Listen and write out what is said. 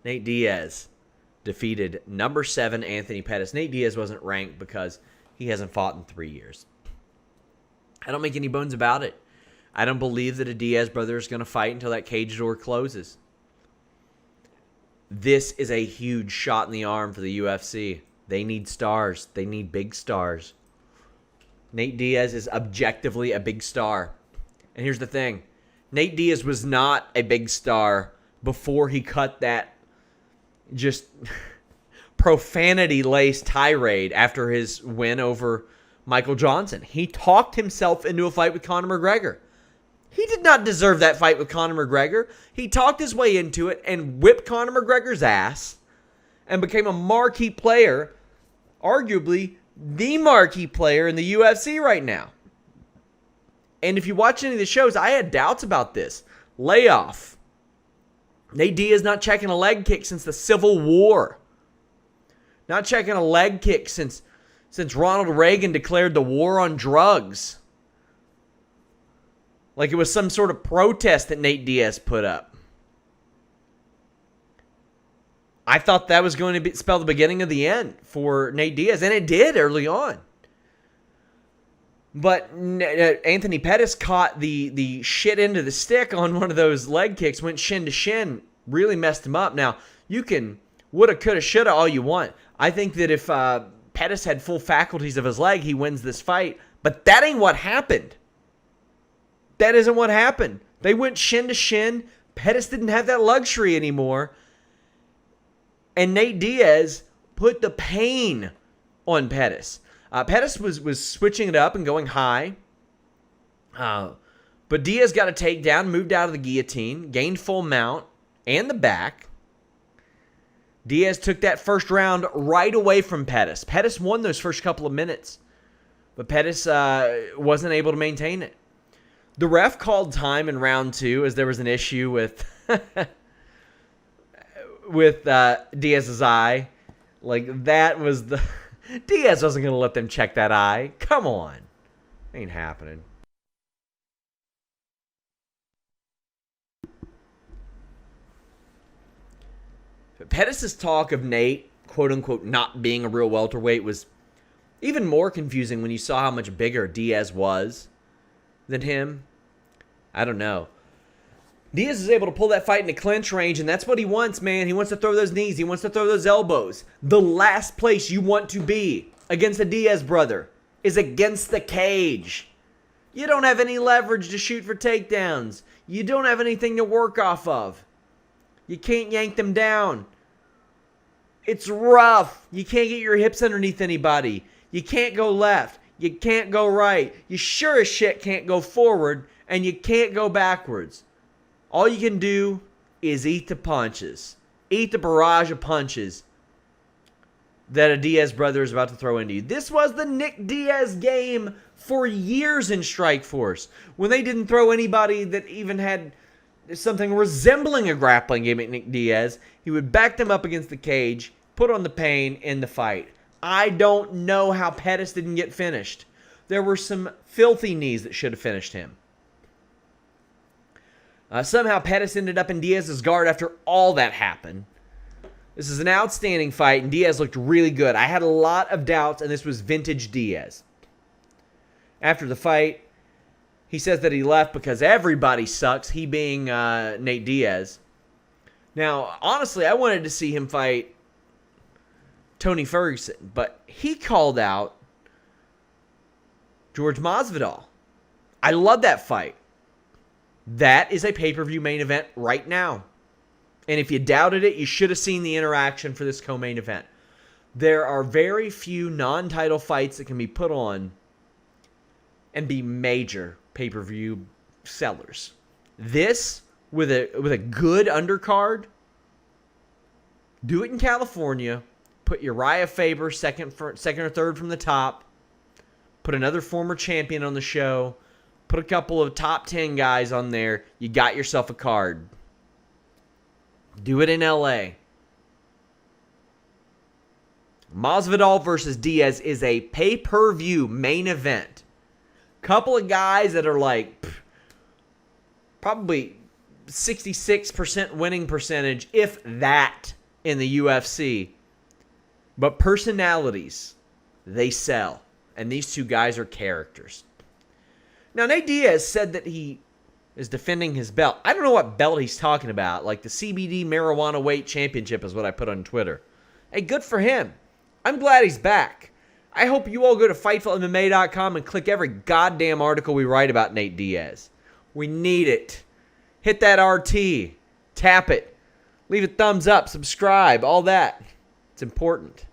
Nate Diaz defeated number 7 Anthony Pettis. Nate Diaz wasn't ranked because he hasn't fought in 3 years. I don't make any bones about it. I don't believe that a Diaz brother is going to fight until that cage door closes. This is a huge shot in the arm for the UFC. They need stars. They need big stars. Nate Diaz is objectively a big star. And here's the thing. Nate Diaz was not a big star before he cut that just profanity-laced tirade after his win over Michael Johnson. He talked himself into a fight with Conor McGregor. He did not deserve that fight with Conor McGregor. He talked his way into it and whipped Conor McGregor's ass and became a marquee player, arguably the marquee player in the UFC right now. And if you watch any of the shows, I had doubts about this. Layoff. Nate Diaz not checking a leg kick since the Civil War. Not checking a leg kick since Ronald Reagan declared the war on drugs. Like it was some sort of protest that Nate Diaz put up. I thought that was going to spell the beginning of the end for Nate Diaz, and it did early on. But Anthony Pettis caught the shit end of the stick on one of those leg kicks, went shin to shin, really messed him up. Now, you can woulda, coulda, shoulda all you want. I think that if Pettis had full faculties of his leg, he wins this fight. But that ain't what happened. That isn't what happened. They went shin to shin. Pettis didn't have that luxury anymore. And Nate Diaz put the pain on Pettis. Pettis was switching it up and going high. But Diaz got a takedown, moved out of the guillotine, gained full mount and the back. Diaz took that first round right away from Pettis. Pettis won those first couple of minutes. But Pettis wasn't able to maintain it. The ref called time in round 2 as there was an issue with Diaz's eye. Like, that was the... Diaz wasn't going to let them check that eye. Come on. Ain't happening. But Pettis' talk of Nate, quote-unquote, not being a real welterweight was even more confusing when you saw how much bigger Diaz was than him. I don't know. Diaz is able to pull that fight into clinch range, and that's what he wants, man. He wants to throw those knees. He wants to throw those elbows. The last place you want to be against a Diaz brother is against the cage. You don't have any leverage to shoot for takedowns. You don't have anything to work off of. You can't yank them down. It's rough. You can't get your hips underneath anybody. You can't go left. You can't go right. You sure as shit can't go forward, and you can't go backwards. All you can do is eat the punches. Eat the barrage of punches that a Diaz brother is about to throw into you. This was the Nick Diaz game for years in Strikeforce, when they didn't throw anybody that even had something resembling a grappling game at Nick Diaz. He would back them up against the cage, put on the pain in the fight. I don't know how Pettis didn't get finished. There were some filthy knees that should have finished him. Somehow Pettis ended up in Diaz's guard after all that happened. This is an outstanding fight, and Diaz looked really good. I had a lot of doubts, and this was vintage Diaz. After the fight, he says that he left because everybody sucks, he being Nate Diaz. Now, honestly, I wanted to see him fight Tony Ferguson, but he called out George Masvidal. I love that fight. That is a pay-per-view main event right now. And if you doubted it, you should have seen the interaction for this co-main event. There are very few non-title fights that can be put on and be major pay-per-view sellers. This, with a good undercard, do it in California, put Uriah Faber second or third from the top, put another former champion on the show, put a couple of top 10 guys on there, you got yourself a card. Do it in LA. Masvidal versus Diaz is a pay-per-view main event. Couple of guys that are like probably 66% winning percentage, if that, in the UFC. But personalities, they sell. And these two guys are characters. Now, Nate Diaz said that he is defending his belt. I don't know what belt he's talking about. Like the CBD marijuana weight championship is what I put on Twitter. Hey, good for him. I'm glad he's back. I hope you all go to FightfulMMA.com and click every goddamn article we write about Nate Diaz. We need it. Hit that RT. Tap it. Leave a thumbs up. Subscribe. All that. It's important.